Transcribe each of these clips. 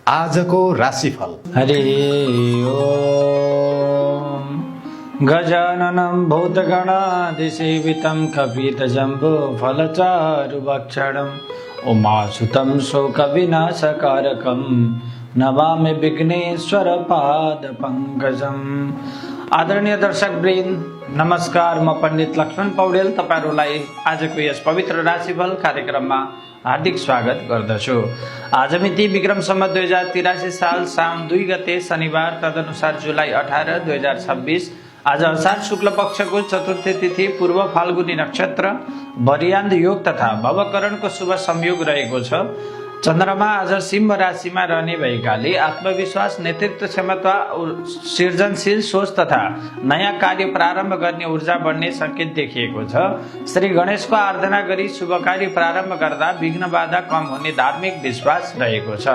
आजको राशिफल। हरि ओम। गजाननं भूतगणाधिसेवितं कपितजम्बूफलचारुभक्षणम् उमासुतं शोकविनाशकारकं नमामि विघ्नेश्वरपादपङ्कजम्। आदरणीय दर्शकवृन्द, नमस्कार। म पण्डित लक्ष्मण पौडेल तपाईहरुलाई आजको यस पवित्र राशिफल कार्यक्रममा हार्दिक स्वागत गर्दछु। आज मिति विक्रम सम्वत 2083 साल साउन 2 गते शनिबार, तदनुसार जुलाई 18, 2026। आज असार शुक्ल पक्षको चतुर्थी तिथि, पूर्व फाल्गुनी नक्षत्र, वरियान्द योग तथा भवकरणको शुभ संयोग रहेको छ। चन्द्रमा आज सिंह राशिमा रहने भएकाले आत्मविश्वास, नेतृत्व क्षमता, सृजनशील सोच तथा नयाँ कार्य प्रारम्भ गर्ने ऊर्जा बढ्ने संकेत देखिएको छ। श्री गणेशको आराधना गरी शुभ कार्य प्रारम्भ गर्दा विघ्न बाधा कम हुने धार्मिक विश्वास रहेको छ।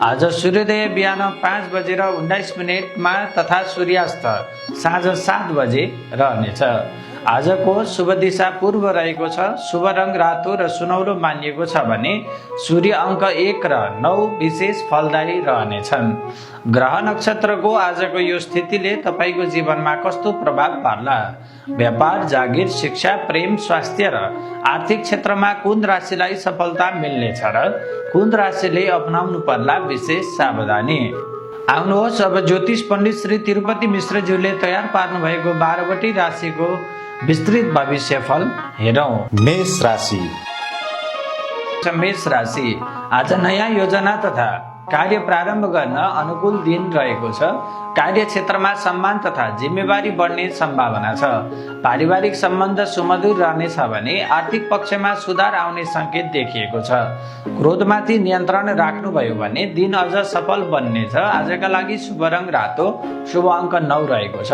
आज सूर्योदय बिहान 5:19 तथा सूर्यास्त साँझ 7 बजे रहनेछ। आजको शुभ दिशा पूर्व रहेको छ। शुभ रङ रातो र सुनौलो मानिएको छ भने सूर्य अङ्क 1 र 9 विशेष फलदायी रहनेछन्। ग्रह नक्षत्रको आजको यो स्थितिले तपाईको जीवनमा कस्तो प्रभाव पार्ला? व्यापार, जागिर, शिक्षा, प्रेम, स्वास्थ्य र आर्थिक क्षेत्रमा कुन राशिलाई सफलता मिल्नेछ र कुन राशिले अपनाउनु पर्ला विशेष सावधानी? आउनुहोस् अब ज्योतिष पण्डित श्री तिरुपति मिश्रज्यूले तयार पार्नु भएको 12वटी राशिको विस्तृत भविष्यफल हेरौं। मेष राशि। मेष राशि आज नयाँ योजना तथा कार्य प्रारम्भ गर्न अनुकूल दिन रहेको छ। कार्य क्षेत्रमा सम्मान तथा जिम्मेवारी बढ्ने सम्भावना छ। पारिवारिक सम्बन्ध सुमधुर रहनेछ भने आर्थिक पक्षमा सुधार आउने संकेत देखिएको छ। क्रोधमाथि नियन्त्रण राख्नुभयो भने दिन अझ सफल बन्नेछ। आजका लागि शुभ रङ रातो, शुभ अङ्क 9 रहेको छ।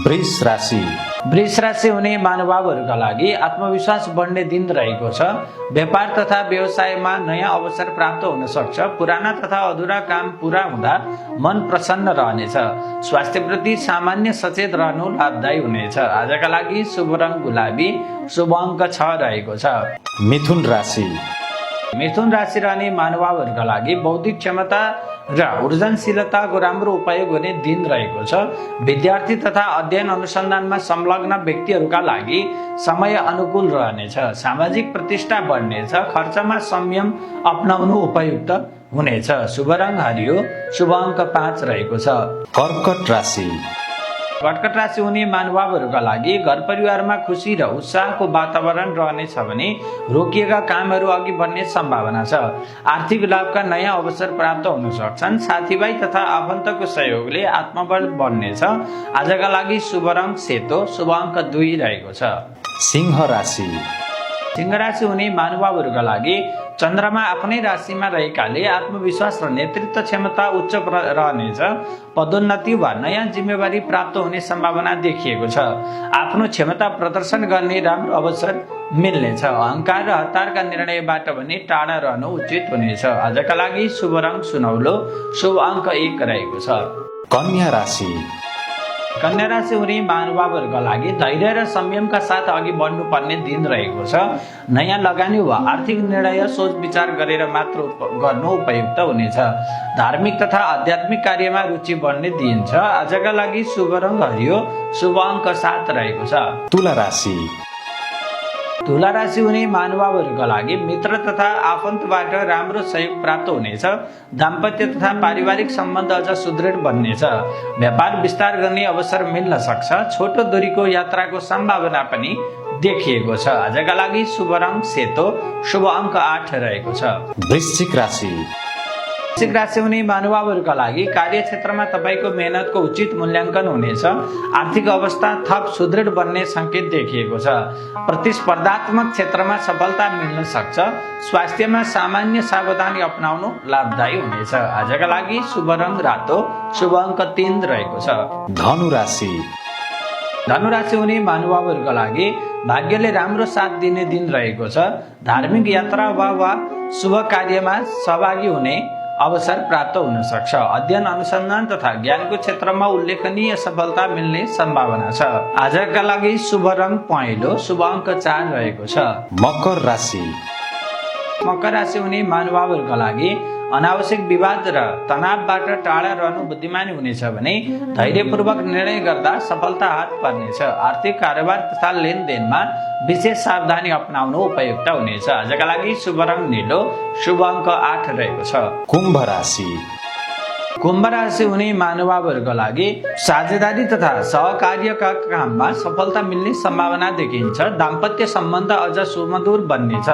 वृष राशि। वृष राशि हुने महानुभावहरूका लागि आत्मविश्वास बढ्ने दिन रहेको छ। व्यापार तथा व्यवसायमा नयाँ अवसर प्राप्त हुन सक्छ। पुराना तथा अधुरा काम पूरा हुँदा मन प्रसन्न रहनेछ। स्वास्थ्यप्रति सामान्य सचेत रहनु लाभदायी हुनेछ। आजका लागि शुभ रङ गुलाबी, शुभ अङ्क 6 रहेको छ। मिथुन राशि। मिथुन राशि रहने महानुभावहरूका लागि बौद्धिक क्षमता र ऊर्जनशीलताको राम्रो उपयोग हुने दिन रहेको छ। विद्यार्थी तथा अध्ययन अनुसन्धानमा संलग्न व्यक्तिहरूका लागि समय अनुकूल रहनेछ। सामाजिक प्रतिष्ठा बढ्नेछ। खर्चमा संयम अपनाउनु उपयुक्त हुनेछ। शुभ रङ हरियो, शुभ अङ्क 5 रहेको छ। कर्कट राशि। कर्कट राशि हुने महानुभावहरूका लागि घर परिवारमा खुसी र उत्साहको वातावरण रहनेछ भने रोकिएका कामहरू अघि बढ्ने सम्भावना छ। आर्थिक लाभका नयाँ अवसर प्राप्त हुन सक्छन्। साथीभाइ तथा आफन्तको सहयोगले आत्मबल बढ्नेछ। आजका लागि शुभ रङ सेतो, शुभ अङ्क 2 रहेको छ। सिंह राशि। सिंह राशि हुने महानुभावहरूका लागि चन्द्रमा आफ्नै राशिमा रहेकाले आत्मविश्वास र नेतृत्व क्षमता उच्च रहनेछ। पदोन्नति वा नयाँ जिम्मेवारी प्राप्त हुने सम्भावना देखिएको छ। आफ्नो क्षमता प्रदर्शन गर्ने राम्रो अवसर मिल्नेछ। अहङ्कार र हतारका निर्णयबाट भने टाढा रहनु उचित हुनेछ। आजका लागि शुभ रङ सुनौलो, शुभ अङ्क 1 रहेको छ। कन्या राशि। कन्या राशि हुने महानुभावहरूका लागि धैर्य र संयमका साथ अघि बढ्नुपर्ने दिन रहेको छ। नयाँ लगानी वा आर्थिक निर्णय सोच विचार गरेर मात्र गर्नु उपयुक्त हुनेछ। धार्मिक तथा आध्यात्मिक कार्यमा रुचि बढ्ने दिन छ। आजका लागि शुभ रङ हरियो, शुभ अङ्क 7 रहेको छ। तुला राशि। तुला राशि हुने महानुभावहरूका लागि मित्र तथा आफन्तबाट राम्रो सहयोग प्राप्त हुनेछ। दाम्पत्य तथा पारिवारिक सम्बन्ध अझ सुदृढ बन्नेछ। व्यापार विस्तार गर्ने अवसर मिल्न सक्छ। छोटो दूरीको यात्राको सम्भावना पनि देखिएको छ। आजका लागि शुभ रङ सेतो, शुभ अङ्क 8 रहेको छ। वृश्चिक राशि। वृश्चिक राशि हुने महानुभावहरूका लागि कार्यक्षेत्रमा तपाईँको मेहनतको उचित मूल्याङ्कन हुनेछ। आर्थिक अवस्था थप सुदृढ बन्ने संकेत देखिएको छ। प्रतिस्पर्धात्मक क्षेत्रमा सफलता मिल्न सक्छ। स्वास्थ्यमा सामान्य सावधानी अपनाउनु लाभदायी हुनेछ। आजका लागि शुभ रङ रातो, शुभ अङ्क 3 रहेको छ। धनु राशि। धनु राशि हुने महानुभावहरूका लागि भाग्यले राम्रो साथ दिने दिन रहेको छ। धार्मिक यात्रा वा शुभ कार्यमा सहभागी हुने अवसर प्राप्त हुन सक्छ। अध्ययन अनुसन्धान तथा ज्ञानको क्षेत्रमा उल्लेखनीय सफलता मिल्ने सम्भावना छ। आजका लागि शुभ रङ पहेँलो, शुभ अङ्क 4 रहेको छ। मकर राशि। मकर राशि हुने महानुभावहरूका लागि अनावश्यक विवाद र तनावबाट टाढा रहनु बुद्धिमानी हुनेछ भने धैर्यपूर्वक निर्णय गर्दा सफलता हात पर्नेछ। आर्थिक कारोबार तथा लेनदेनमा विशेष सावधानी अपनाउनु उपयुक्त हुनेछ। आजका लागि शुभ रङ नीलो, शुभ अङ्क 8 रहेको छ। कुम्भ राशि। कुम्भ राशि हुने महानुभावहरूका लागि साझेदारी तथा सहकार्यका काममा सफलता मिल्ने सम्भावना देखिन्छ। दाम्पत्य सम्बन्ध अझ सुमधुर बन्नेछ।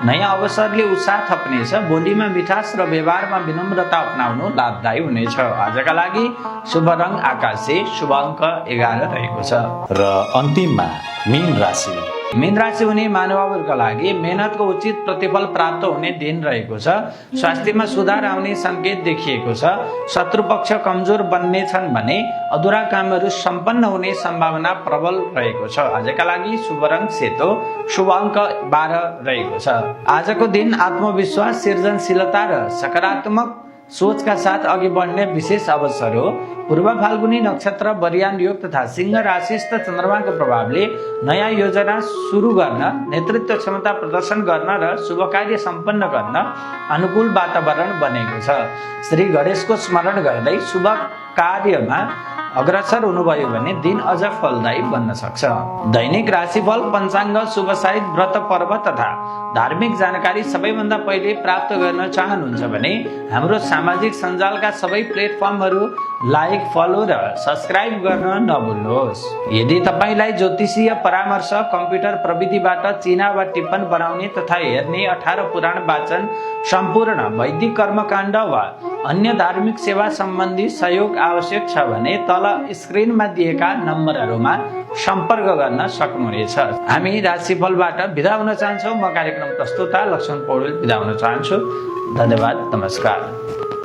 नयाँ अवसरले उत्साह थप्नेछ। बोलीमा मिठास र व्यवहारमा विनम्रता अपनाउनु लाभदायी हुनेछ। आजका लागि शुभ रङ आकाशे, शुभ अङ्क 11 रहेको छ। र अन्तिममा मीन राशि। मीन राशि हुने महानुभावहरूका लागि मेहनतको उचित प्रतिफल प्राप्त हुने दिन रहेको छ। स्वास्थ्यमा सुधार आउने संकेत देखिएको छ। शत्रु पक्ष कमजोर बन्ने छन् भने अधुरा कामहरू सम्पन्न हुने सम्भावना प्रबल रहेको छ। आजका लागि शुभ रङ सेतो, शुभ अङ्क 12 रहेको छ। आजको दिन आत्मविश्वास, सृजनशीलता र सकारात्मक सोचका साथ अघि बढ्ने विशेष अवसर हो। पूर्व फाल्गुनी नक्षत्र, बरियान योग तथा सिंह राशिस्थ चन्द्रमाको प्रभावले नयाँ योजना सुरु गर्न, नेतृत्व क्षमता प्रदर्शन गर्न र शुभ कार्य सम्पन्न गर्न अनुकूल वातावरण बनेको छ। श्री गणेशको स्मरण गर्दै शुभ कार्यमा अग्रसर हुनुभयो भने दिन अझ फलदायी बन्न सक्छ। दैनिक राशिफल, पञ्चाङ्ग, शुभ साहित्य, व्रत पर्व तथा धार्मिक जानकारी सबैभन्दा पहिले प्राप्त गर्न चाहनुहुन्छ भने हाम्रो सामाजिक सञ्जालका सबै प्लेटफर्महरू लाइक, फलो र सब्सक्राइब गर्न नभुल्नुहोस्। यदि तपाईलाई ज्योतिषीय परामर्श, कम्प्युटर प्रविधिबाट चिन्ह वा टिप्पण बनाउने तथा हेर्ने, 18 पुराण वाचन, सम्पूर्ण वैदिक कर्मकाण्ड वा अन्य धार्मिक सेवा सम्बन्धी सहयोग आवश्यक छ भने तल स्क्रिनमा दिएका नम्बरहरूमा सम्पर्क गर्न सक्नुहुनेछ। हामी राशिफलबाट बिदा हुन चाहन्छौँ। म कार्यक्रम प्रस्तुता लक्ष्मण पौडेल बिदा हुन चाहन्छु। धन्यवाद, नमस्कार।